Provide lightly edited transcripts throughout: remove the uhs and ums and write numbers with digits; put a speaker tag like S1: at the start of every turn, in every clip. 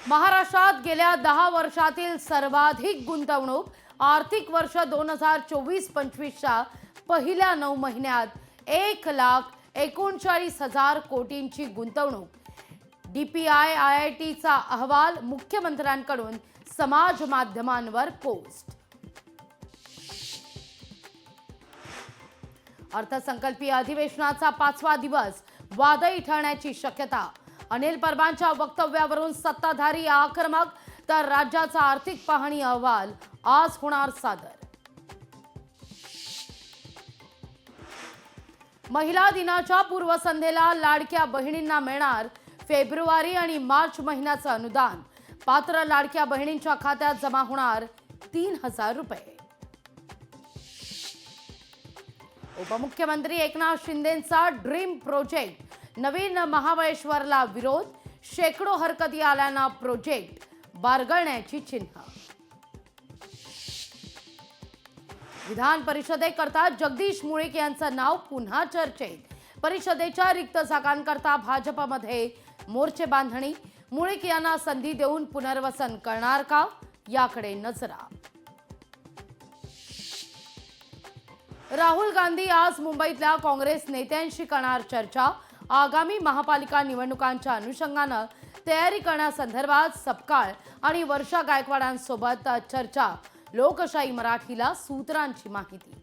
S1: महाराष्ट्रात गेल्या 10 वर्षातील सर्वाधिक गुंतवणूक आर्थिक वर्ष 2024-25च्या पहिल्या 9 महिन्यात 1,39,000 कोटींची गुंतवणूक। DPI IITचा अहवाल मुख्यमंत्र्यांकडून समाज माध्यमांवर पोस्ट। अर्थसंकल्पीय अधिवेशनाचा 5वा दिवस वादळी ठरण्याची शक्यता। अनिल परबांच्या वक्तव्यावरून सत्ताधारी आक्रमक, तर राज्याचा आर्थिक पाहणी अहवाल आज होणार सादर। महिला दिनाच्या पूर्वसंध्येला लाडक्या बहिणींना मिळणार फेब्रुवारी आणि मार्च महिन्याचं अनुदान। पात्र लाडक्या बहिणींच्या खात्यात जमा होणार 3,000 रुपये। उपमुख्यमंत्री एकनाथ शिंदेंचा ड्रीम प्रोजेक्ट नवीन महाबळेश्वरला विरोध। शेकडो हरकती आल्यानं प्रोजेक्ट बारगळण्याची चिन्ह। विधान परिषदेकरता जगदीश मुळीक यांचं नाव पुन्हा चर्चेत। परिषदेच्या रिक्त जागांकरता भाजपमध्ये मोर्चे बांधणी। मुळीक यांना संधी देऊन पुनर्वसन करणार का, याकडे नजरा। राहुल गांधी आज मुंबईतल्या काँग्रेस नेत्यांशी करणार चर्चा। आगामी महापालिका निवडणुकांच्या अनुषंगानं तयारी करण्यासंदर्भात सपकाळ आणि वर्षा गायकवाडांसोबत चर्चा। लोकशाही मराठीला सूत्रांची माहिती।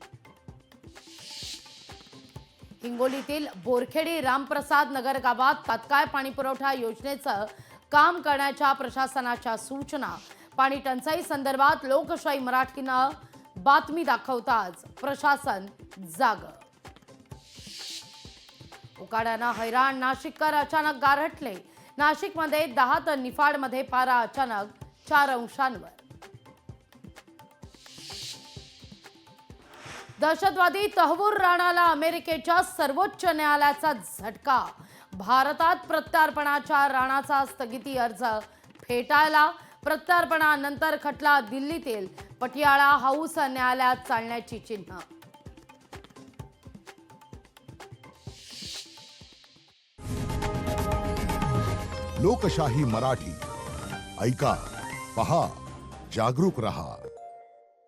S1: हिंगोलीतील बोरखेडी रामप्रसाद नगर गावात तात्काळ पाणीपुरवठा योजनेचं काम करण्याच्या प्रशासनाच्या सूचना। पाणी टंचाई संदर्भात लोकशाही मराठीनं बातमी दाखवताच प्रशासन जागं। उकाड्यानं हैराण नाशिककर अचानक गारठले। नाशिकमध्ये 10 तर निफाडमध्ये पारा अचानक 4 अंशांवर। दहशतवादी तहवूर राणाला अमेरिकेच्या सर्वोच्च न्यायालयाचा झटका। भारतात प्रत्यार्पणाच्या राणाचा स्थगिती अर्ज फेटाळला। प्रत्यार्पणानंतर खटला दिल्लीतील पटियाळा हाऊस न्यायालयात चालण्याची चिन्ह।
S2: लोकशाही मराठी ऐका, पहा, जागरूक रहा।